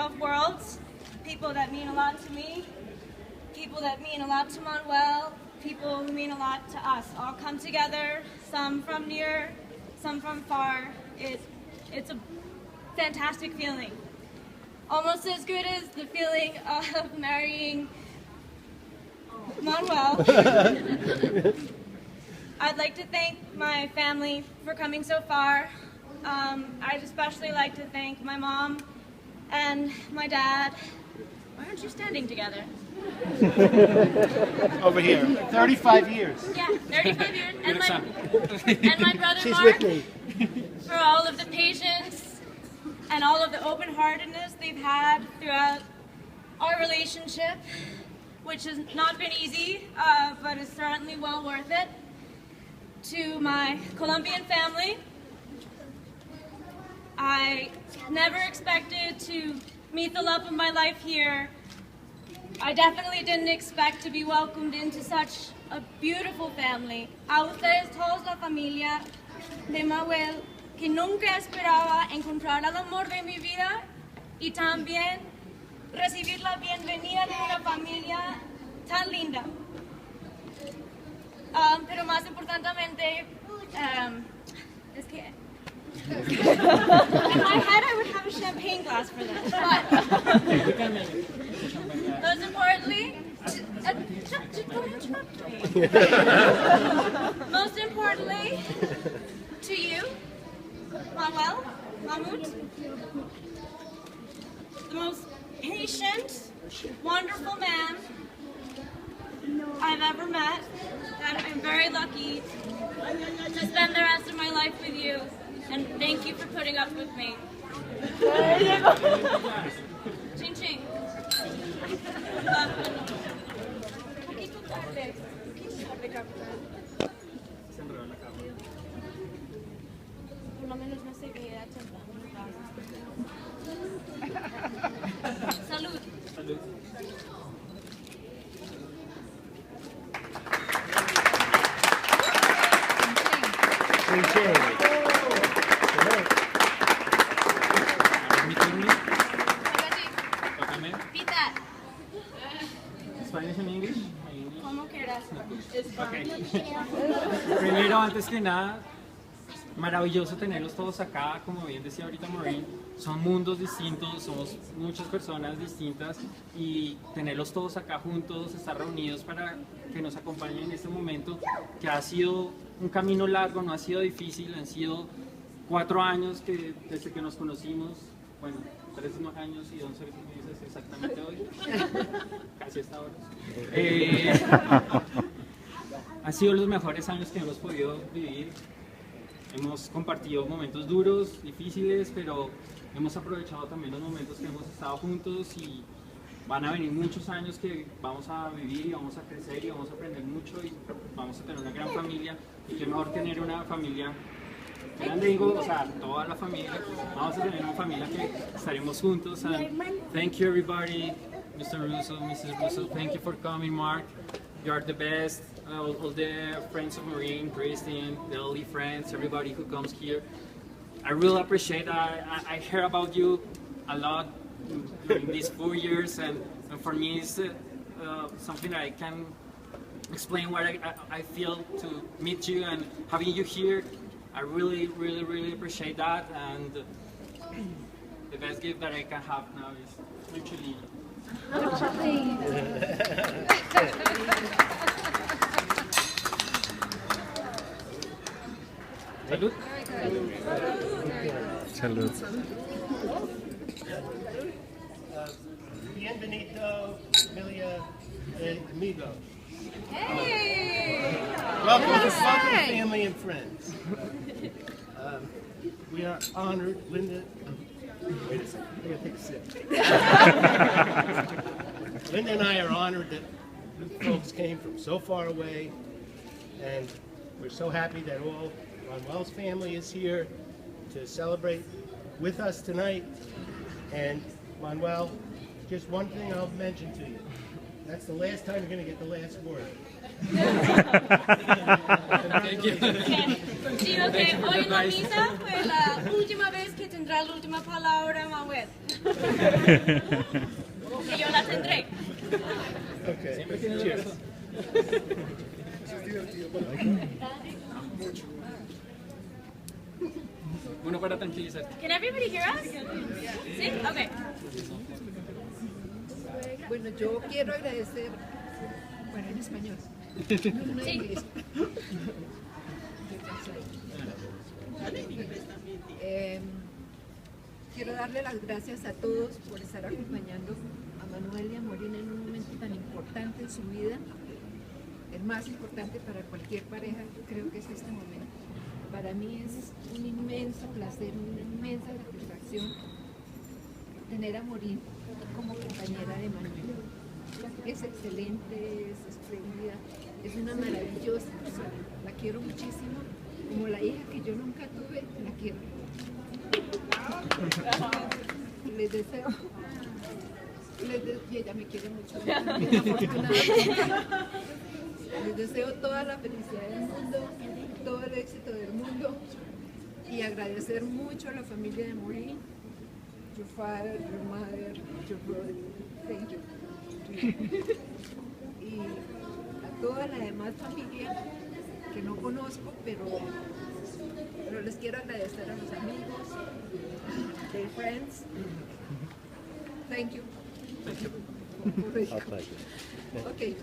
of worlds, people that mean a lot to me, people that mean a lot to Manuel, people who mean a lot to us, all come together, some from near, some from far. It's a fantastic feeling. Almost as good as the feeling of marrying Manuel. I'd like to thank my family for coming so far. I'd especially like to thank my mom and my dad. Why aren't you standing together? Over here. 35 years. Yeah, 35 years. And my brother She's Mark, with me. for all of the patience and all of the open-heartedness they've had throughout our relationship, which has not been easy, but is certainly well worth it. To my Colombian family, I never expected to meet the love of my life here. I definitely didn't expect to be welcomed into such a beautiful family. A ustedes todos, la familia de Manuel, que nunca esperaba encontrar el amor de mi vida y también recibir la bienvenida de una familia tan linda. Pero más importantemente, es que in my head I would have a champagne glass for this, but most importantly, most importantly, to you, Manuel, Mahmoud, the most patient, wonderful man I've ever met, that I'm very lucky to spend the rest of my life with you, and thank you for putting up with me. Ching ching. Poquito tarde, capitán. Por lo menos no seguía temprano. Salud. Salud. Spanish and English? Como quieras. Primero, antes que nada, maravilloso tenerlos todos acá, como bien decía ahorita Maureen, son mundos distintos, somos muchas personas distintas y tenerlos todos acá juntos, estar reunidos para que nos acompañen en este momento que ha sido un camino largo, no ha sido difícil, han sido 4 años desde que nos conocimos, bueno, 3 años y 11 meses exactamente hoy, casi hasta ahora. Han sido los mejores años que hemos podido vivir. Hemos compartido momentos duros, difíciles, pero hemos aprovechado también los momentos que hemos estado juntos y van a venir muchos años que vamos a vivir y vamos a crecer y vamos a aprender mucho y vamos a tener una gran familia. Y qué mejor tener una familia grande, digo, o sea, toda la familia, vamos a tener una familia que estaremos juntos. And thank you everybody, Mr. Russo, Mrs. Russo, thank you for coming, Mark. You are the best. All the friends of Maureen, Christine, the early friends, everybody who comes here. I really appreciate that. I heard about you a lot during these 4 years, and for me it's something that I can explain what I feel to meet you and having you here. I really, really, really appreciate that, and the best gift that I can have now is mutually. Salud. Salud. Bienvenido, familia, amigo. Hey! Welcome, family and friends. We are honored, Linda. Wait a second, I gotta take a sip. Linda and I are honored that you folks came from so far away, and we're so happy that all Manuel's family is here to celebrate with us tonight. And Manuel, just one thing I'll mention to you. That's the last time you're going to get the last word. Thank you. Sí, ok, hoy en la misa fue la última vez que tendrá la última palabra Manuel. Que yo la tendré. Okay. Siempre tienes Cheers. razón. Bueno, para tranquilizarte. Can everybody hear us? Sí? Okay. Bueno, yo quiero agradecer, bueno, en español, no en inglés. Quiero darle las gracias a todos por estar acompañando a Manuel y a Maureen en un momento tan importante en su vida, el más importante para cualquier pareja, creo que es este momento. Para mí es un inmenso placer, una inmensa satisfacción tener a Maureen como compañera de Manuel. Es excelente, es espléndida, es una maravillosa persona. La quiero muchísimo, como la hija que yo nunca tuve, la quiero. Les deseo, y ella me quiere mucho, les deseo toda la felicidad del mundo, todo el éxito del mundo y agradecer mucho a la familia de Maureen, your father, your mother, your brother, thank you. Y a toda la demás familia que no conozco, pero les quiero agradecer a los amigos, their friends. Thank you. Our pleasure. Okay.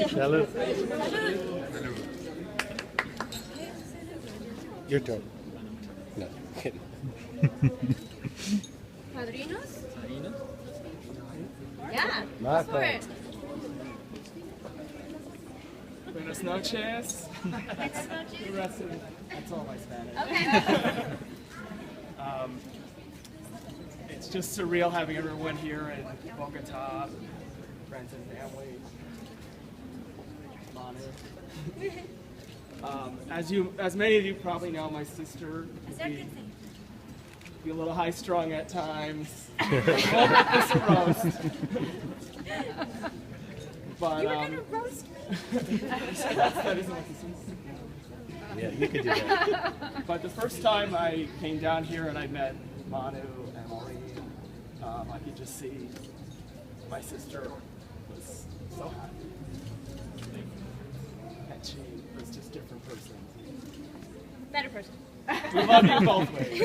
Salud. Your turn. No, kidding. Padrinos? Marina. Yeah. My Go for it. Buenas noches. The rest of it, that's all my Spanish. Okay. It's just surreal having everyone here in Bogota, friends and family. Manu. As many of you probably know, my sister can be a little high-strung at times. This a roast. But You were gonna roast me. that isn't what this is. Yeah, you could do that. But the first time I came down here and I met Manu and Maureen, I could just see my sister was so happy. And she was just a different person. Better person. We love you both ways.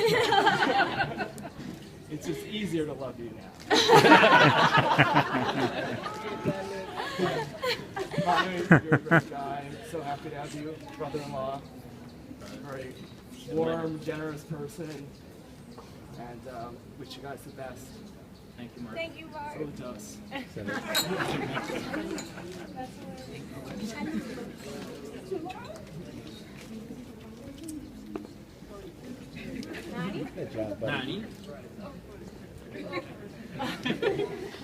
It's just easier to love you now. Manu, you're a great guy. I'm so happy to have you, brother-in-law. Very warm, generous person. And wish you guys the best. Thank you, Mark. Thank you, Mark. Saludos. Good job, buddy. Nani.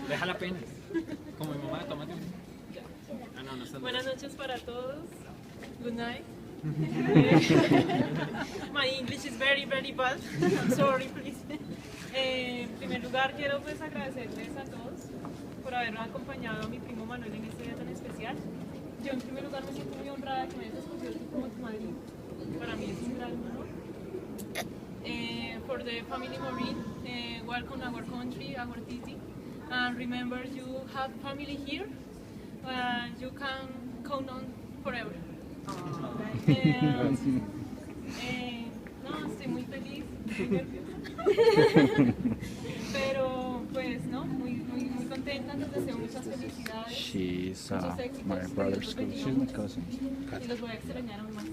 Deja la pena. Como mi mamá, tómate un. Ah, no, no está. Buenas noches para todos. Good night. My English is very, very bad. I'm sorry, please. En primer lugar, quiero pues agradecerles a todos por habernos acompañado a mi primo Manuel en este día tan especial. Yo en primer lugar me siento muy honrada que me hayas escogido tú como tu madrina. Para mí es un gran honor. For the family Maureen, welcome our country, our city. And remember, you have family here. You can count on forever. No, estoy muy feliz, muy nerviosa. Pero pues no, muy contenta, les deseo muchas felicidades. She's muchos éxitos, my brother's proyectos cousin. She's my venideros, cousin. y los voy a extrañar aún más.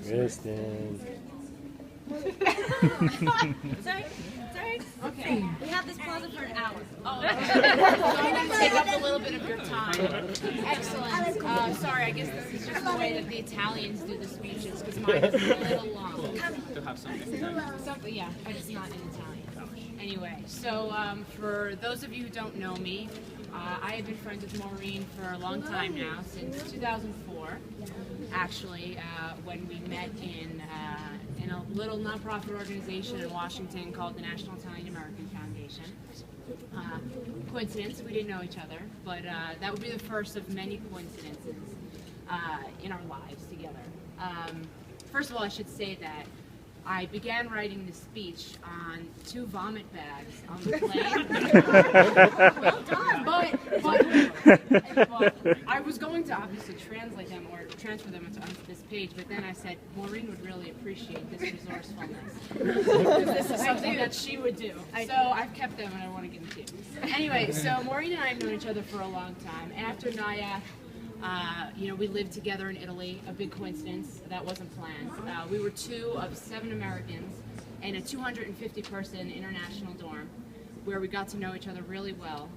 Kristen. Sorry? Sorry? Okay. We have this plaza for an hour. Oh, so I'm going to take up a little bit of your time. Excellent. Sorry, I guess this is just the way that the Italians do the speeches, because mine is a little long. To have something. Something, yeah, but it's not in Italian. Anyway, so for those of you who don't know me, I have been friends with Maureen for a long time now, since 2004, actually, when we met in a little nonprofit organization in Washington called the National Italian American Foundation. coincidence. We didn't know each other, but that would be the first of many coincidences in our lives together. First of all, I should say that I began writing the speech on 2 vomit bags on the plane. Well done. But I was going to obviously translate them or transfer them onto this page, but then I said Maureen would really appreciate this resourcefulness. This is something that she would do. So I've kept them and I want to give them to you. Anyway, so Maureen and I have known each other for a long time. After NIAC, we lived together in Italy, a big coincidence, that wasn't planned. We were 2 of 7 Americans in a 250-person international dorm where we got to know each other really well.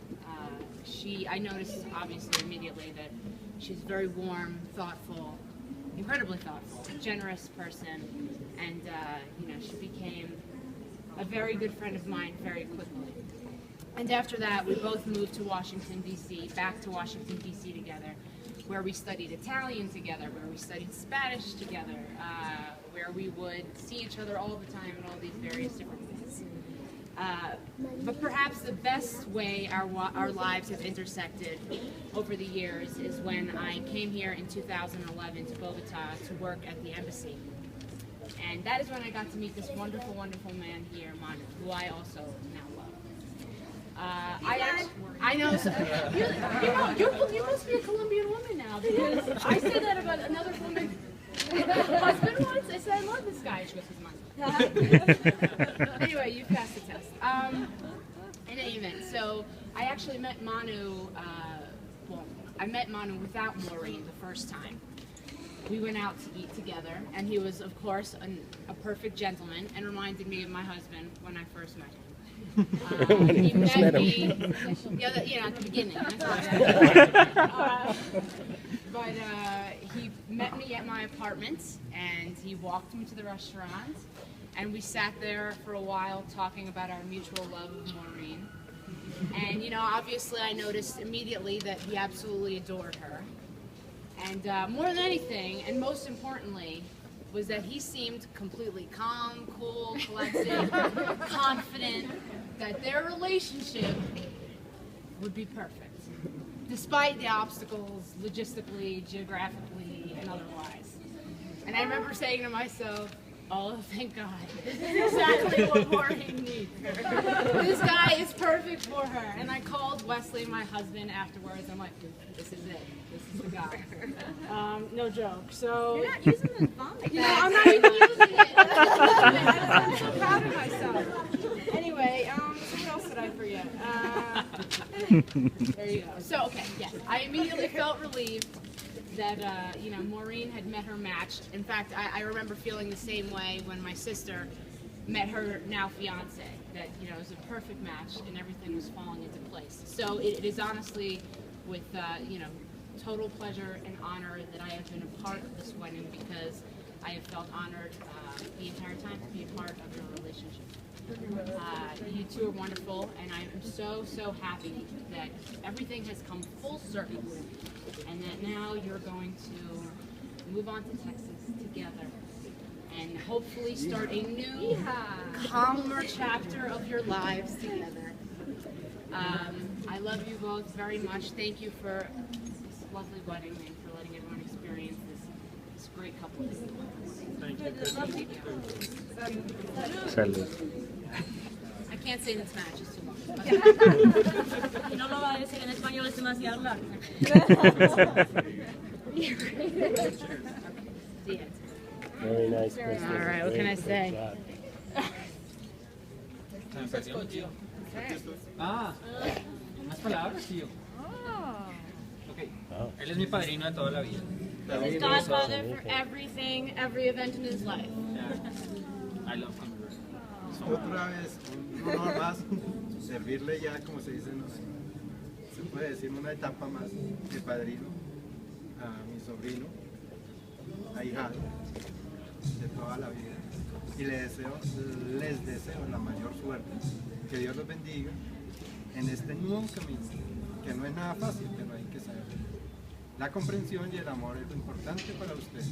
I noticed obviously immediately that she's very warm, thoughtful, incredibly thoughtful, generous person, and she became a very good friend of mine very quickly. And after that, we both moved to Washington, D.C., back to Washington, D.C. together, where we studied Italian together, where we studied Spanish together, where we would see each other all the time in all these various different ways. But perhaps the best way our lives have intersected over the years is when I came here in 2011 to Bogota to work at the embassy. And that is when I got to meet this wonderful, wonderful man here, Manuel, who I also now love. I know. So, you must be a Colombian woman now, because I said that about another woman's husband once. I said, I love this guy. She goes, he's mine. Anyway, you passed the test. In any event, so I actually met Manu. I met Manu without Maureen the first time. We went out to eat together, and he was, of course, a perfect gentleman, and reminded me of my husband when I first met him. He met me, at the beginning. But he met me at my apartment, and he walked me to the restaurant, and we sat there for a while talking about our mutual love of Maureen. And, obviously I noticed immediately that he absolutely adored her. And more than anything, and most importantly, was that he seemed completely calm, cool, collected, confident that their relationship would be perfect, despite the obstacles, logistically, geographically, and otherwise. And I remember saying to myself, oh, thank God. This is exactly what Maureen needs. This guy is perfect for her. And I called Wesley, my husband, afterwards. I'm like, this is it. This is the guy. No joke. So You're not using the vomit. I'm not even using it. I'm so proud of myself. Anyway, what else did I forget? There you go. So, okay, yes. I immediately felt relieved that, Maureen had met her match. In fact, I remember feeling the same way when my sister met her now fiance, that, it was a perfect match and everything was falling into place. So it is honestly with, total pleasure and honor that I have been a part of this wedding, because I have felt honored the entire time to be a part of your relationship. You two are wonderful, and I am so, so happy that everything has come full circle, and that now you're going to move on to Texas together and hopefully start a new, calmer chapter of your lives together. I love you both very much. Thank you for this lovely wedding and for letting everyone experience this great couple. Thank you. Salud. I can't say in Spanish, it's too long. Y no lo va a decir en español, es demasiado largo. Very nice. All right, what can I say? Unas palabras, tío. Ok, él es mi padrino de toda la vida. He's his godfather for everything, every event in his life. I love him. Otra vez, un honor más, servirle ya, como se dice, se puede decir, una etapa más de padrino a mi sobrino, ahijado, de toda la vida. Y les deseo la mayor suerte, que Dios los bendiga en este nuevo camino, que no es nada fácil, pero hay que saber. La comprensión y el amor es lo importante para ustedes,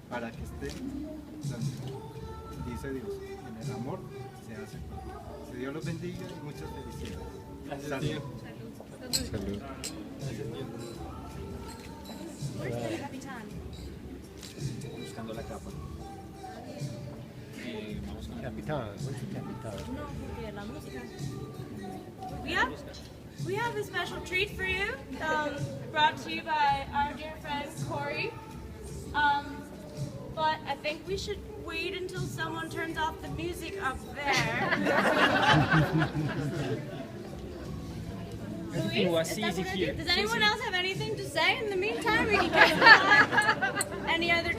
para que estén donde dice Dios, en el amor se hace todo. Que Dios los bendiga y muchas felicidades. Gracias, Salud. tío. Salud. Gracias, tío. Where's the Capitan? Buscando la capa. Vamos con la Capitán, where's the Capitán? No, porque la música. We have a special treat for you, brought to you by our dear friend Corey. But I think we should wait until someone turns off the music up there. Everything Luis, was is that easy what I here. did? Does anyone else have anything to say in the meantime? We can get on any other